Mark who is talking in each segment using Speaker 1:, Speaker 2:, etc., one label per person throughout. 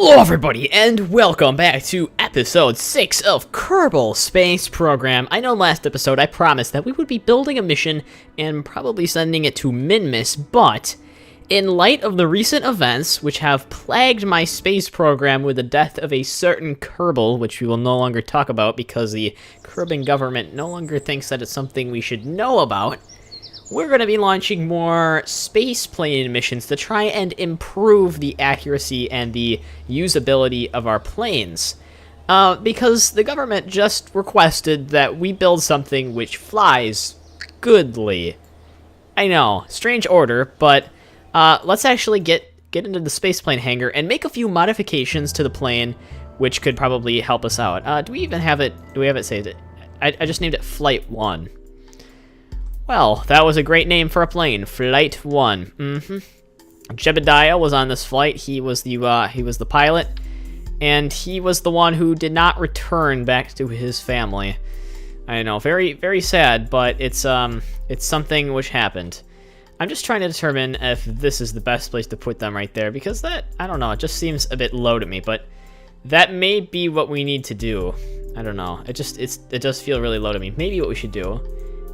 Speaker 1: Hello everybody, and welcome back to episode 6 of Kerbal Space Program. I know last episode I promised that we would be building a mission and probably sending it to Minmus, but in light of the recent events which have plagued my space program with the death of a certain Kerbal, which we will no longer talk about because the Kerban government no longer thinks that it's something we should know about, we're going to be launching more space plane missions to try and improve the accuracy and the usability of our planes. Because the government just requested that we build something which flies goodly. I know, strange order, but let's actually get into the spaceplane hangar and make a few modifications to the plane, which could probably help us out. Do we even have it? Do we have it saved? I just named it Flight 1. Well, that was a great name for a plane, Flight 1. Jebediah was on this flight. He was the pilot, and he was the one who did not return back to his family. I know, very, very sad, but it's something which happened. I'm just trying to determine if this is the best place to put them right there, because that, I don't know, it just seems a bit low to me, but that may be what we need to do. I don't know. It does feel really low to me. Maybe what we should do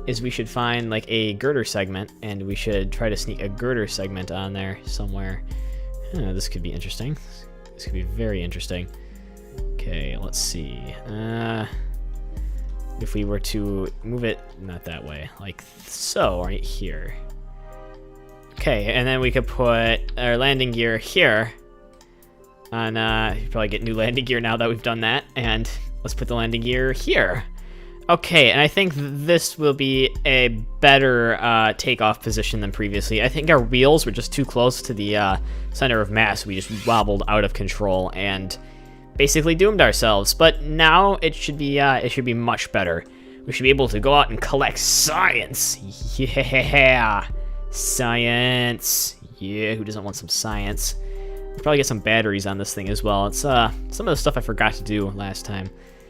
Speaker 1: is we should find like a girder segment, and we should try to sneak a girder segment on there somewhere. This could be interesting. This could be very interesting. Okay, let's see. If we were to move it, not that way, like so, right here. Okay, and then we could put our landing gear here. On, you probably get new landing gear now that we've done that, and let's put the landing gear here. Okay, and I think this will be a better takeoff position than previously. I think our wheels were just too close to the center of mass. We just wobbled out of control and basically doomed ourselves. But now it should be much better. We should be able to go out and collect science. Yeah, science. Yeah, who doesn't want some science? We'll probably get some batteries on this thing as well. It's some of the stuff I forgot to do last time.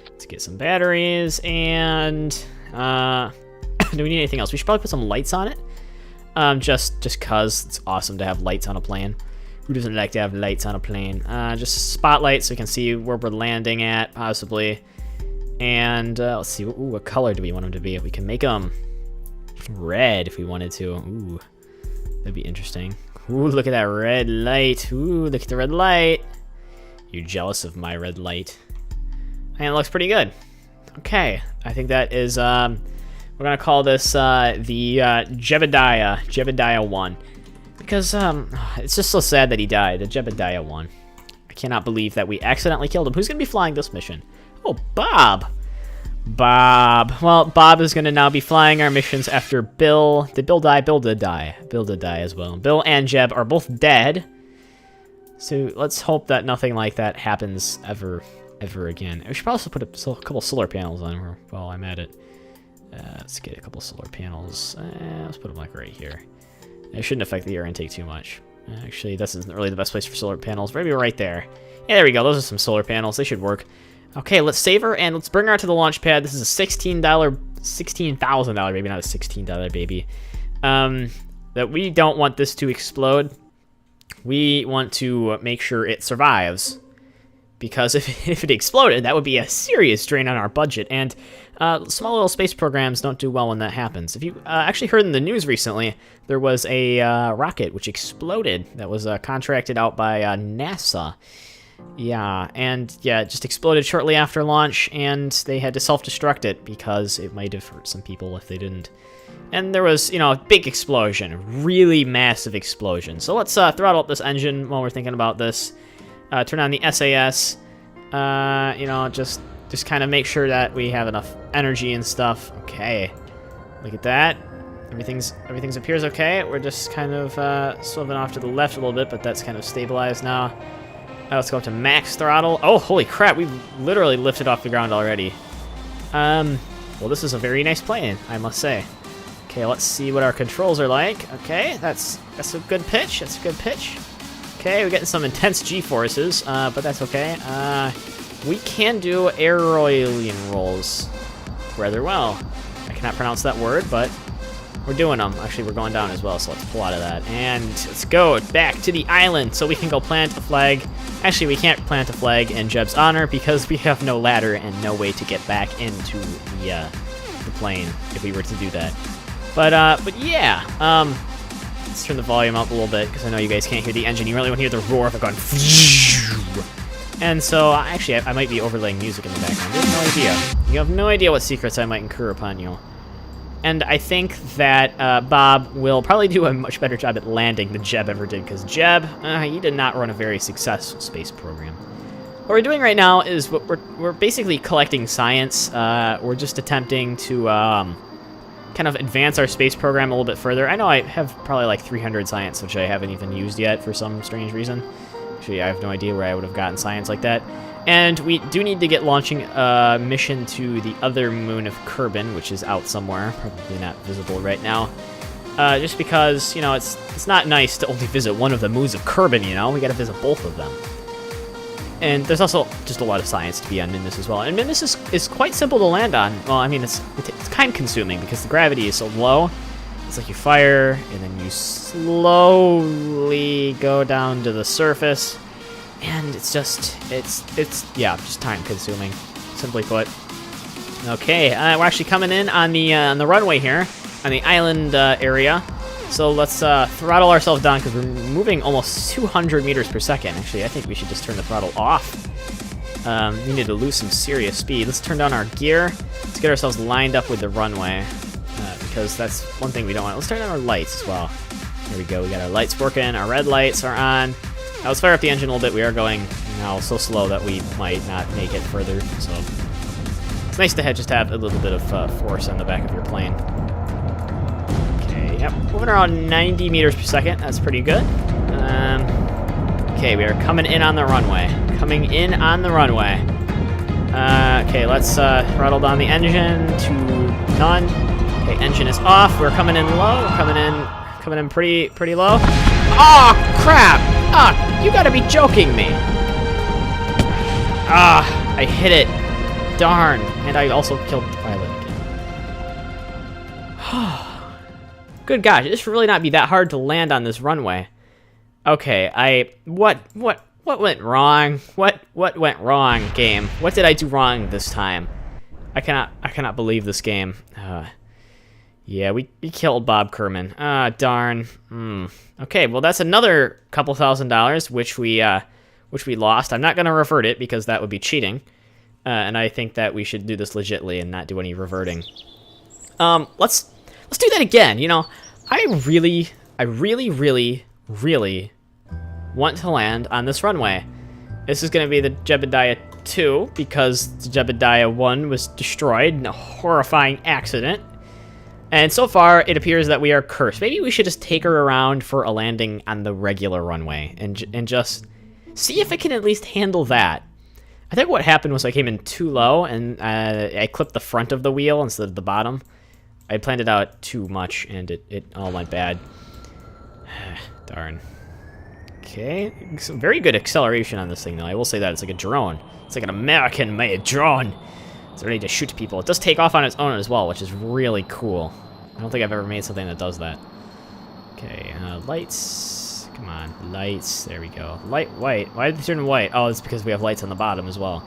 Speaker 1: Let's get some batteries, and do we need anything else? We should probably put some lights on it, just cause it's awesome to have lights on a plane. Who doesn't like to have lights on a plane? Just spotlights so we can see where we're landing at, possibly. And let's see, what color do we want them to be? We can make them red if we wanted to. Ooh, that'd be interesting. Ooh, look at that red light. Ooh, look at the red light. You're jealous of my red light. And it looks pretty good. Okay, I think that is, we're gonna call this, the, Jebediah 1. Because, it's just so sad that he died, the Jebediah 1. I cannot believe that we accidentally killed him. Who's gonna be flying this mission? Oh, Bob! Bob. Well, Bob is gonna now be flying our missions after Bill. Did Bill die? Bill did die. Bill did die as well. Bill and Jeb are both dead. So, let's hope that nothing like that happens ever again. We should probably also put a couple solar panels on here while I'm at it. Let's get a couple solar panels. Let's put them like right here. It shouldn't affect the air intake too much. Actually, this isn't really the best place for solar panels. Maybe right there. Yeah, there we go. Those are some solar panels. They should work. Okay, let's save her and let's bring her out to the launch pad. This is a $16,000 baby, not a $16 baby. That we don't want this to explode. We want to make sure it survives. Because if it exploded, that would be a serious drain on our budget, and small little space programs don't do well when that happens. If you actually heard in the news recently, there was a rocket which exploded that was contracted out by NASA. Yeah, and yeah, it just exploded shortly after launch, and they had to self-destruct it because it might have hurt some people if they didn't. And there was, you know, a big explosion, a really massive explosion. So let's throttle up this engine while we're thinking about this. Turn on the SAS, you know, just kind of make sure that we have enough energy and stuff. Okay, look at that. Everything's appears okay. We're just kind of swerving off to the left a little bit, but that's kind of stabilized now. Let's go up to max throttle. Oh, holy crap, we've literally lifted off the ground already. Well, this is a very nice plane, I must say. Okay, let's see what our controls are like. Okay, that's a good pitch. That's a good pitch. Okay, we're getting some intense G-forces, but that's okay. We can do aerolean rolls rather well. I cannot pronounce that word, but we're doing them. Actually, we're going down as well, so let's pull out of that. And let's go back to the island so we can go plant a flag Actually, we can't plant a flag in Jeb's honor because we have no ladder and no way to get back into the plane if we were to do that. But yeah, let's turn the volume up a little bit because I know you guys can't hear the engine. You really want to hear the roar of it going. And so, actually, I might be overlaying music in the background. You have no idea. You have no idea what secrets I might incur upon you. And I think that Bob will probably do a much better job at landing than Jeb ever did, because Jeb, he did not run a very successful space program. What we're doing right now is we're basically collecting science. We're just attempting to kind of advance our space program a little bit further. I know I have probably like 300 science, which I haven't even used yet for some strange reason. Actually, I have no idea where I would have gotten science like that. And we do need to get launching a mission to the other moon of Kerbal, which is out somewhere, probably not visible right now. Just because, you know, it's not nice to only visit one of the moons of Kerbal, you know? We gotta visit both of them. And there's also just a lot of science to be on Minmus as well. And Minmus is quite simple to land on. Well, I mean, it's time-consuming because the gravity is so low. It's like you fire, and then you slowly go down to the surface. And it's just, yeah, just time-consuming, simply put. Okay, we're actually coming in on the runway here, on the island area. So let's throttle ourselves down because we're moving almost 200 meters per second. Actually, I think we should just turn the throttle off. We need to lose some serious speed. Let's turn down our gear. Let's get ourselves lined up with the runway because that's one thing we don't want. Let's turn on our lights as well. There we go. We got our lights working. Our red lights are on. Now let's fire up the engine a little bit. We are going now so slow that we might not make it further. So it's nice to just have a little bit of force on the back of your plane. Okay, yep, moving around 90 meters per second. That's pretty good. Okay, we are coming in on the runway. Coming in on the runway. Okay, let's throttle down the engine to none. Okay, engine is off. We're coming in low. We're coming in pretty low. Oh crap! Ah, you gotta be joking me. Ah, I hit it. Darn. And I also killed the pilot again. Good gosh, it should really not be that hard to land on this runway. Okay, what went wrong? What went wrong, game? What did I do wrong this time? I cannot believe this game. Yeah, we killed Bob Kerman. Ah, darn. Okay, well that's another couple $1,000, which we lost. I'm not gonna revert it because that would be cheating, and I think that we should do this legitly and not do any reverting. Let's do that again. You know, I really want to land on this runway. This is gonna be the Jebediah 2 because the Jebediah 1 was destroyed in a horrifying accident. And so far, it appears that we are cursed. Maybe we should just take her around for a landing on the regular runway and just see if it can at least handle that. I think what happened was I came in too low, and I clipped the front of the wheel instead of the bottom. I planned it out too much, and it all went bad. Darn. Okay, some very good acceleration on this thing, though. I will say that. It's like a drone. It's like an American-made drone. It's ready to shoot people. It does take off on its own as well, which is really cool. I don't think I've ever made something that does that. Okay, lights. Come on, lights. There we go. Light white. Why did they turn white? Oh, it's because we have lights on the bottom as well.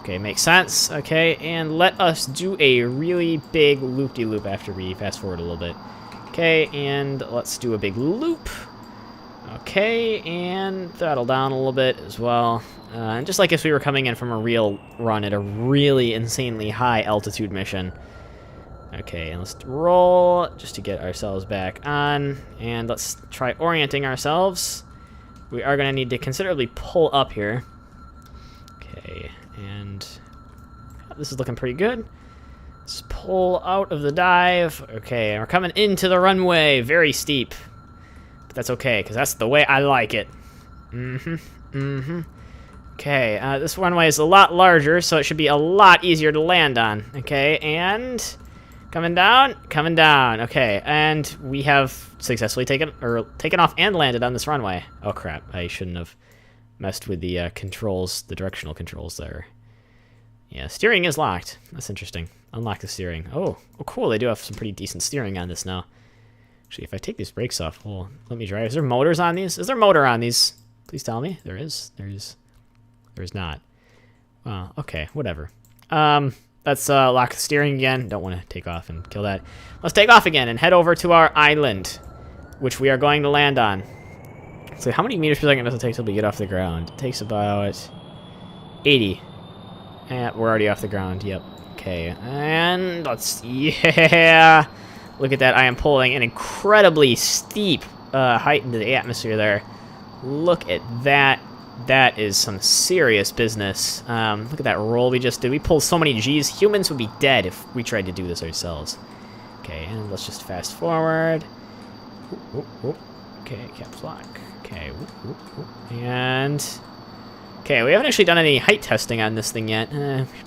Speaker 1: Okay, makes sense. Okay, and let us do a really big loop-de-loop after we fast forward a little bit. Okay, and let's do a big loop. Okay, and throttle down a little bit as well. And just like if we were coming in from a real run at a really insanely high altitude mission. Okay, and let's roll just to get ourselves back on. And let's try orienting ourselves. We are going to need to considerably pull up here. Okay, and this is looking pretty good. Let's pull out of the dive. Okay, and we're coming into the runway. Very steep. But that's okay, because that's the way I like it. Okay, this runway is a lot larger, so it should be a lot easier to land on. Okay, and coming down. Okay, and we have successfully taken off and landed on this runway. Oh crap! I shouldn't have messed with the controls, the directional controls there. Yeah, steering is locked. That's interesting. Unlock the steering. Oh, cool. They do have some pretty decent steering on this now. Actually, if I take these brakes off, well, let me drive. Is there motors on these? Is there a motor on these? Please tell me. There is. There's not. Well, okay, whatever. Let's lock the steering again. Don't want to take off and kill that. Let's take off again and head over to our island, which we are going to land on. So how many meters per second does it take till we get off the ground? It takes about 80. And we're already off the ground. Yep. Okay. And let's... Yeah! Look at that. I am pulling an incredibly steep height into the atmosphere there. Look at that. That is some serious business. Look at that roll we just did. We pulled so many G's. Humans would be dead if we tried to do this ourselves. Okay, and let's just fast forward. Oop, oop, oop. Okay, caps lock. Okay, oop, oop, oop. And... Okay, we haven't actually done any height testing on this thing yet.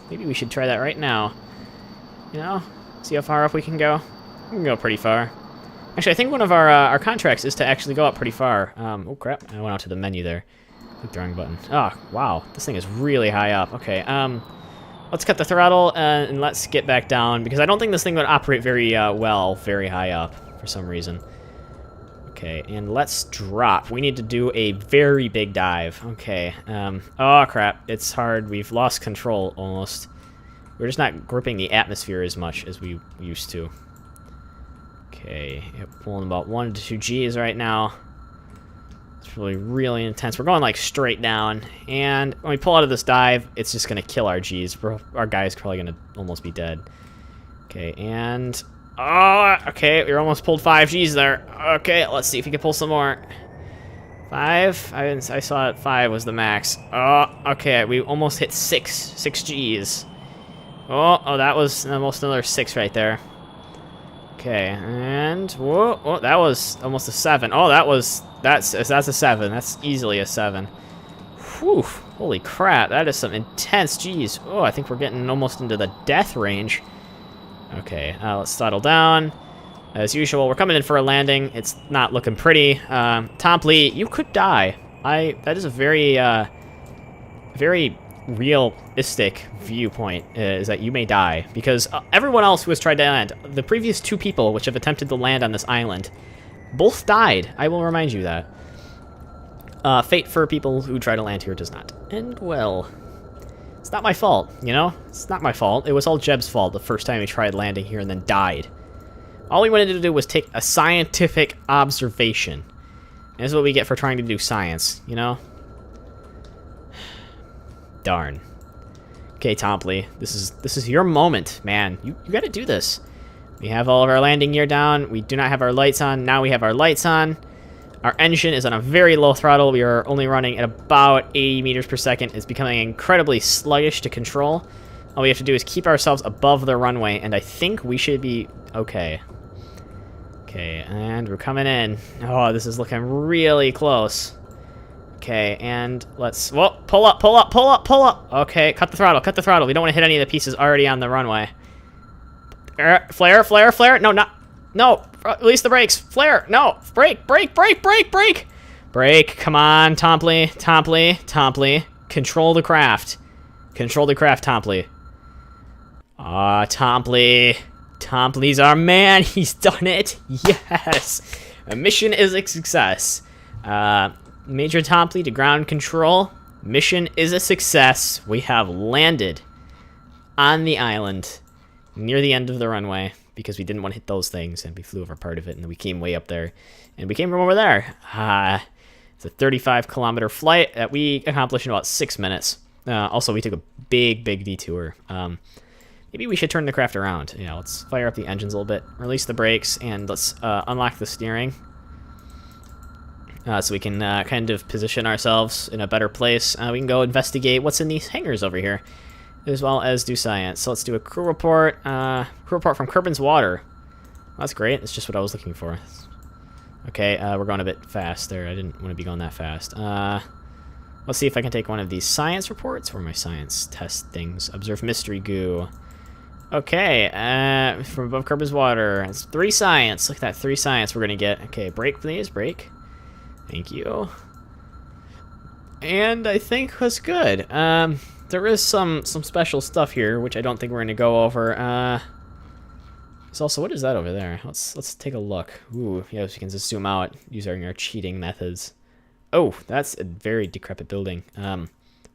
Speaker 1: Maybe we should try that right now. You know, see how far up we can go. We can go pretty far. Actually, I think one of our contracts is to actually go up pretty far. Oh crap! I went out to the menu there. Click the wrong button. Oh wow, this thing is really high up. Okay, let's cut the throttle and let's get back down because I don't think this thing would operate very well very high up for some reason. Okay, and let's drop. We need to do a very big dive. Okay. Oh crap! It's hard. We've lost control almost. We're just not gripping the atmosphere as much as we used to. Okay, pulling about 1 to 2 G's right now. It's really intense. We're going like straight down, and when we pull out of this dive, it's just gonna kill our G's. Our guy's probably gonna almost be dead. Okay, and oh, okay, we almost pulled 5 G's there. Okay, let's see if we can pull some more. 5. I saw it 5 was the max. Oh, okay, we almost hit 6 G's. Oh, that was almost another 6 right there. Okay, and whoa, that was almost a 7. Oh, that's a 7. That's easily a 7. Whew, holy crap, that is some intense G's. Oh, I think we're getting almost into the death range. Okay, let's throttle down. As usual, we're coming in for a landing. It's not looking pretty. Tompley, you could die. That is a very, very realistic viewpoint, is that you may die. Because everyone else who has tried to land, the previous 2 people which have attempted to land on this island, both died. I will remind you that. Fate for people who try to land here does not end well. It's not my fault, you know? It's not my fault. It was all Jeb's fault the first time he tried landing here and then died. All we wanted to do was take a scientific observation. And this is what we get for trying to do science, you know? Darn. Okay, Tompley, this is your moment, man. You gotta do this. We have all of our landing gear down. We do not have our lights on. Now we have our lights on. Our engine is on a very low throttle. We are only running at about 80 meters per second. It's becoming incredibly sluggish to control. All we have to do is keep ourselves above the runway, and I think we should be okay. Okay, and we're coming in. Oh, this is looking really close. Okay, and let's... Whoa, pull up, pull up, pull up, pull up! Okay, cut the throttle, cut the throttle. We don't want to hit any of the pieces already on the runway. Flare, flare, flare! No, not... No! Release the brakes! Flare! No! Brake! Brake! Brake! Brake! Brake! Brake! Come on, Tompley! Tompley! Tompley! Control the craft. Control the craft, Tompley. Ah, Tompley. Tompley's our man! He's done it! Yes! A mission is a success. Major Tompley to ground control. Mission is a success. We have landed on the island near the end of the runway because we didn't want to hit those things, and we flew over part of it, and then we came way up there, and we came from over there. It's a 35-kilometer flight that we accomplished in about 6 minutes. Also, we took a big detour. Maybe we should turn the craft around. You know, let's fire up the engines a little bit, release the brakes, and let's unlock the steering. So we can kind of position ourselves in a better place. We can go investigate what's in these hangars over here, as well as do science. So let's do a crew report. Crew report from Kerbin's water. That's great. That's just what I was looking for. Okay, we're going a bit fast there. I didn't want to be going that fast. Let's see if I can take one of these science reports. Where are my science test things? Observe mystery goo. Okay, from above Kerbin's water. It's 3 science. Look at that, 3 science we're going to get. Okay, brake please, brake. Thank you. And I think that's good. There is some special stuff here, which I don't think we're going to go over. There's also, what is that over there? Let's take a look. Ooh, yes, we can just zoom out using our cheating methods. Oh, that's a very decrepit building.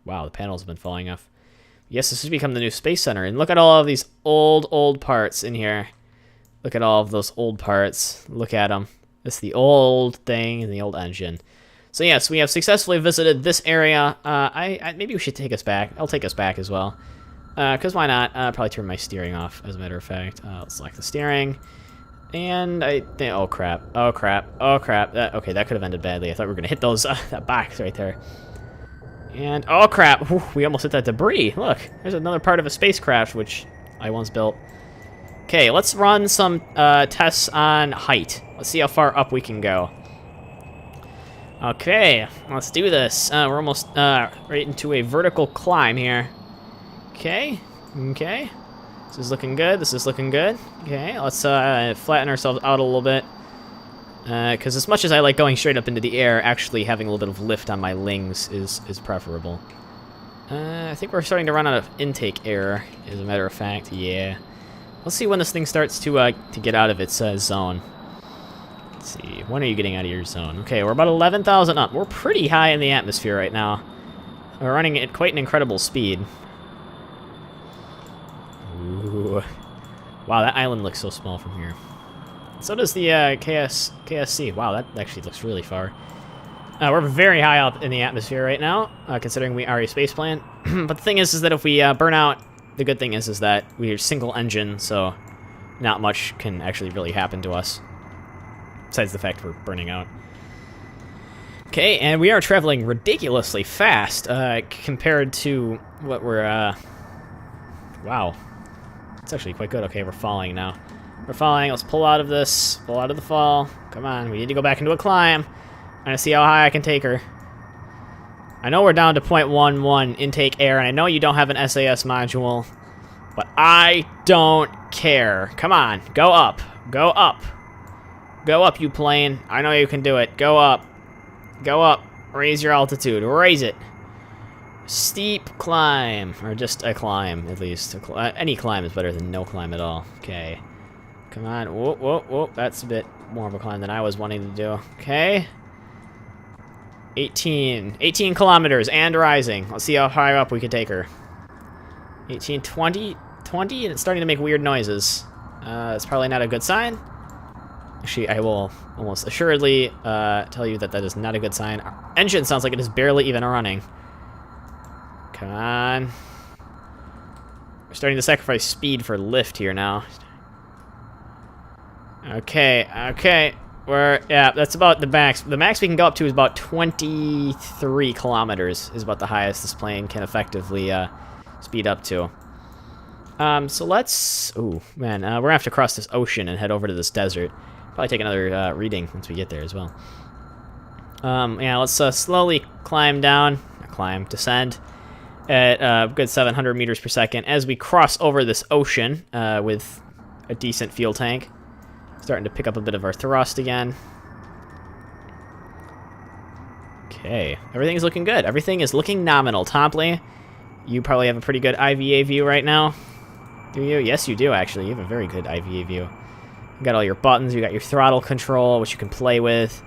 Speaker 1: Wow, the panels have been falling off. Yes, this has become the new space center. And look at all of these old parts in here. Look at all of those old parts. Look at them. It's the old thing and the old engine. So yes, we have successfully visited this area. Maybe we should take us back. I'll take us back as well. Because why not? Probably turn my steering off, as a matter of fact. Let's select the steering. And I think, oh crap, oh crap, oh crap. Okay, that could have ended badly. I thought we were going to hit those, that box right there. And, oh crap, whew, we almost hit that debris. Look, there's another part of a spacecraft, which I once built. Okay, let's run some tests on height. Let's see how far up we can go. Okay, let's do this. We're almost right into a vertical climb here. Okay, okay. This is looking good, this is looking good. Okay, let's flatten ourselves out a little bit. Because as much as I like going straight up into the air, actually having a little bit of lift on my wings is preferable. I think we're starting to run out of intake air, as a matter of fact. Yeah. Let's see when this thing starts to get out of its zone. Let's see. When are you getting out of your zone? Okay, we're about 11,000 up. We're pretty high in the atmosphere right now. We're running at quite an incredible speed. Ooh. Wow, that island looks so small from here. So does the KSC. Wow, that actually looks really far. We're very high up in the atmosphere right now, considering we are a spaceplane. But the thing is that if we burn out, the good thing is that we're single engine, so not much can actually really happen to us. Besides the fact we're burning out. Okay, and we are traveling ridiculously fast compared to what we're... Wow. It's actually quite good. Okay, we're falling now. We're falling. Let's pull out of this. Pull out of the fall. Come on, we need to go back into a climb. I'm gonna see how high I can take her. I know we're down to 0.11 intake air, and I know you don't have an SAS module, but I don't care. Come on, go up. Go up. Go up, you plane. I know you can do it. Go up. Go up. Raise your altitude. Raise it. Steep climb. Or just a climb, at least. Any climb is better than no climb at all. Okay. Come on. Whoop, whoop, whoop. That's a bit more of a climb than I was wanting to do. Okay. 18 kilometers and rising. Let's see how high up we can take her. 18, 20, and it's starting to make weird noises. It's probably not a good sign. Actually, I will almost assuredly tell you that that is not a good sign. Our engine sounds like it is barely even running. Come on. We're starting to sacrifice speed for lift here now. Okay, okay. Yeah, that's about the max. The max we can go up to is about 23 kilometers is about the highest this plane can effectively speed up to. So let's... Ooh, man, we're gonna have to cross this ocean and head over to this desert. Probably take another reading once we get there as well. Yeah, let's slowly climb down. Not climb, descend at a good 700 meters per second as we cross over this ocean with a decent fuel tank. Starting to pick up a bit of our thrust again. Okay, everything's looking good. Everything is looking nominal. Topley, you probably have a pretty good IVA view right now. Do you? Yes, you do, actually. You have a very good IVA view. You got all your buttons. You got your throttle control, which you can play with.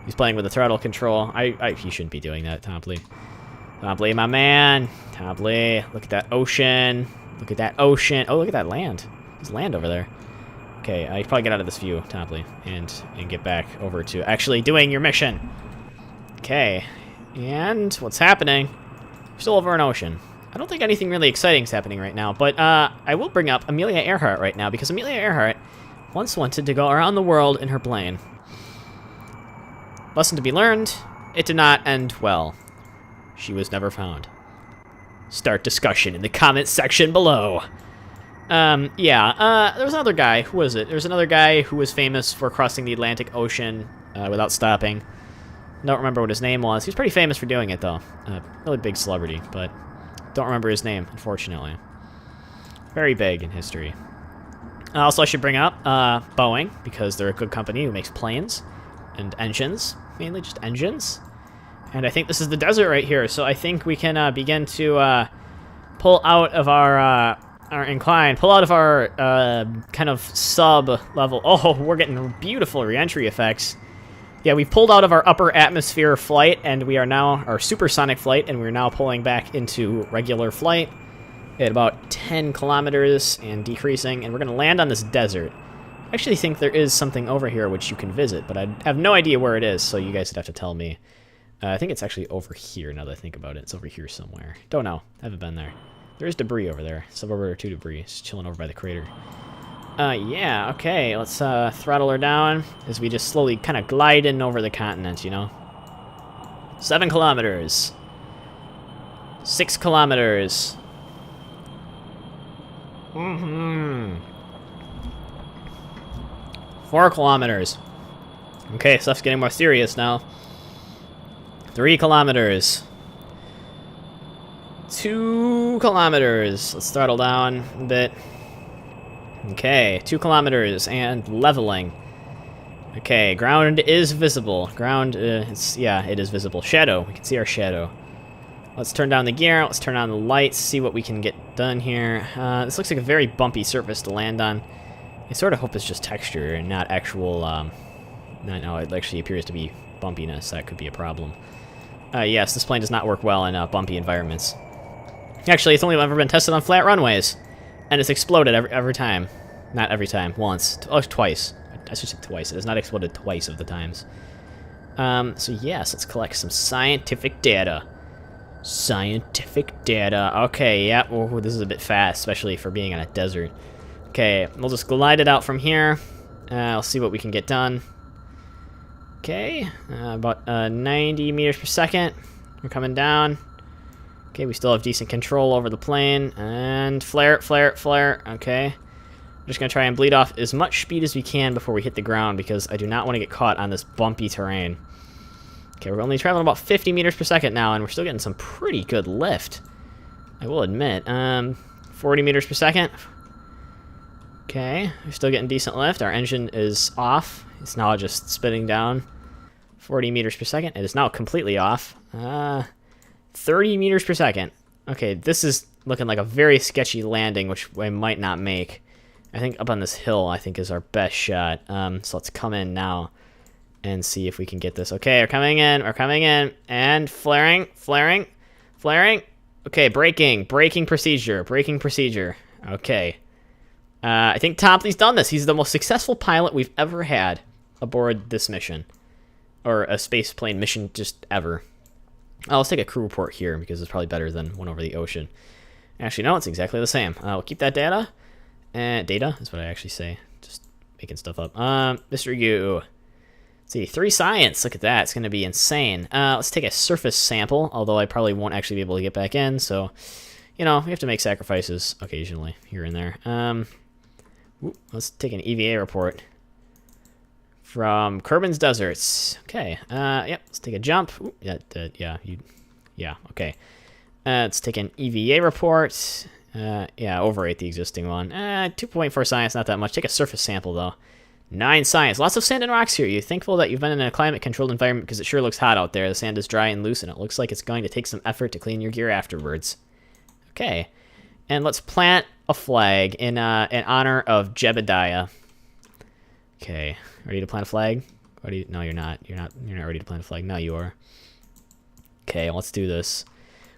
Speaker 1: He's playing with the throttle control. He shouldn't be doing that, Topley. Topley, my man. Topley, look at that ocean. Look at that ocean. Oh, look at that land. There's land over there. Okay, you probably get out of this view, Topley, and get back over to actually doing your mission. Okay, and what's happening? We're still over an ocean. I don't think anything really exciting is happening right now, but I will bring up Amelia Earhart right now, because Amelia Earhart once wanted to go around the world in her plane. Lesson to be learned, it did not end well. She was never found. Start discussion in the comments section below. Yeah, there was another guy. Who was it? There was another guy who was famous for crossing the Atlantic Ocean without stopping. Don't remember what his name was. He was pretty famous for doing it, though. Really big celebrity, but don't remember his name, unfortunately. Very big in history. Also, I should bring up Boeing, because they're a good company who makes planes and engines. Mainly just engines. And I think this is the desert right here, so I think we can begin to pull out of our incline, pull out of our kind of sub-level. Oh, we're getting beautiful re-entry effects. Yeah, we've pulled out of our upper atmosphere flight, and we are now, our supersonic flight, and we're now pulling back into regular flight at about 10 kilometers and decreasing, and we're going to land on this desert. I actually think there is something over here which you can visit, but I have no idea where it is, so you guys would have to tell me. I think it's actually over here, now that I think about it. It's over here somewhere. Don't know. Haven't been there. There is debris over there. Suborbital 2 debris. It's chilling over by the crater. Yeah, okay. Let's throttle her down as we just slowly kind of glide in over the continent, you know? 7 kilometers. 6 kilometers. 4 kilometers. Okay, stuff's getting more serious now. 3 kilometers. 2 kilometers. Let's throttle down a bit. Okay, 2 kilometers and leveling. Okay, ground is visible. Ground, yeah, it is visible. Shadow, we can see our shadow. Let's turn down the gear, let's turn on the lights, see what we can get done here. This looks like a very bumpy surface to land on. I sort of hope it's just texture and not actual, no, it actually appears to be bumpiness. That could be a problem. Yes, this plane does not work well in bumpy environments. Actually, it's only ever been tested on flat runways, and it's exploded every time. Not every time, once. Twice. I should say twice. It has not exploded twice of the times. So yes, let's collect some scientific data. Scientific data. Okay, yeah, oh, this is a bit fast, especially for being on a desert. Okay, we'll just glide it out from here. I'll see what we can get done. Okay, about 90 meters per second. We're coming down. Okay, we still have decent control over the plane. And flare, flare, flare. Okay. I'm just going to try and bleed off as much speed as we can before we hit the ground, because I do not want to get caught on this bumpy terrain. Okay, we're only traveling about 50 meters per second now, and we're still getting some pretty good lift, I will admit. 40 meters per second. Okay, we're still getting decent lift. Our engine is off. It's now just spinning down 40 meters per second. It is now completely off. 30 meters per second. Okay, this is looking like a very sketchy landing, which I might not make. I think up on this hill, I think, is our best shot. So let's come in now and see if we can get this. Okay, we're coming in, and flaring, flaring, flaring. Okay, braking procedure. Okay. I think Topley's done this. He's the most successful pilot we've ever had aboard this mission. Or a space plane mission just ever. Oh, let's take a crew report here, because it's probably better than one over the ocean. Actually, no, it's exactly the same. We'll keep that data. Data is what I actually say. Just making stuff up. Mr. Yu. Let's see, 3 science. Look at that. It's going to be insane. Let's take a surface sample, although I probably won't actually be able to get back in, so, you know, we have to make sacrifices occasionally here and there. Let's take an EVA report from Kerbin's Deserts. Okay, yep, let's take a jump. Ooh, yeah, okay. Let's take an EVA report. Yeah, overrate the existing one. 2.4 science, not that much. Take a surface sample, though. 9 science. Lots of sand and rocks here. You're thankful that you've been in a climate-controlled environment, because it sure looks hot out there. The sand is dry and loose, and it looks like it's going to take some effort to clean your gear afterwards. Okay. And let's plant a flag in honor of Jebediah. Okay. Ready to plant a flag? No, you're not. You're not ready to plant a flag. Now you are. Okay, let's do this.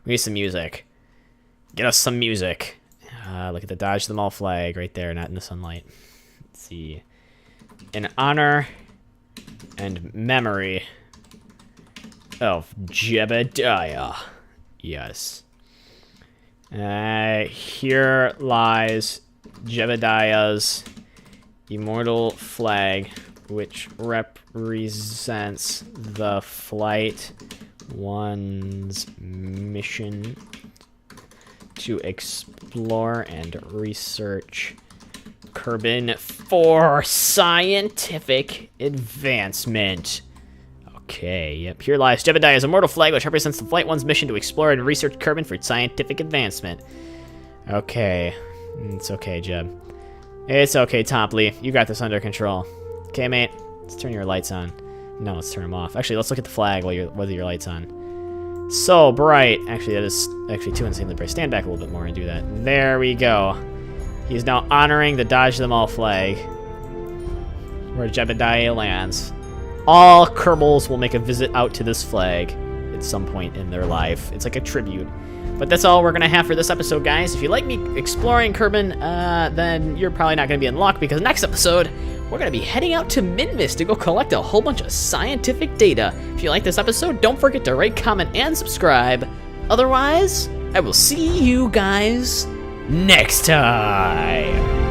Speaker 1: We need some music. Get us some music. Look at the Dodge them all flag right there, not in the sunlight. Let's see. In honor and memory of Jebediah. Yes. Here lies Jebediah's immortal flag, which represents the Flight 1's mission to explore and research Kerbin for scientific advancement. Okay, yep. Here lies Jebediah's immortal flag, which represents the Flight 1's mission to explore and research Kerbin for scientific advancement. Okay. It's okay, Jeb. It's okay, Topley. You got this under control. Okay, mate. Let's turn your lights on. No, let's turn them off. Actually, let's look at the flag whether your light's on. So bright. Actually, that is actually too insanely bright. Stand back a little bit more and do that. There we go. He's now honoring the Dodge them all flag, where Jebediah lands. All Kerbals will make a visit out to this flag at some point in their life. It's like a tribute. But that's all we're going to have for this episode, guys. If you like me exploring Kerbin, then you're probably not going to be in luck, because next episode, we're going to be heading out to Minmus to go collect a whole bunch of scientific data. If you like this episode, don't forget to rate, comment, and subscribe. Otherwise, I will see you guys next time.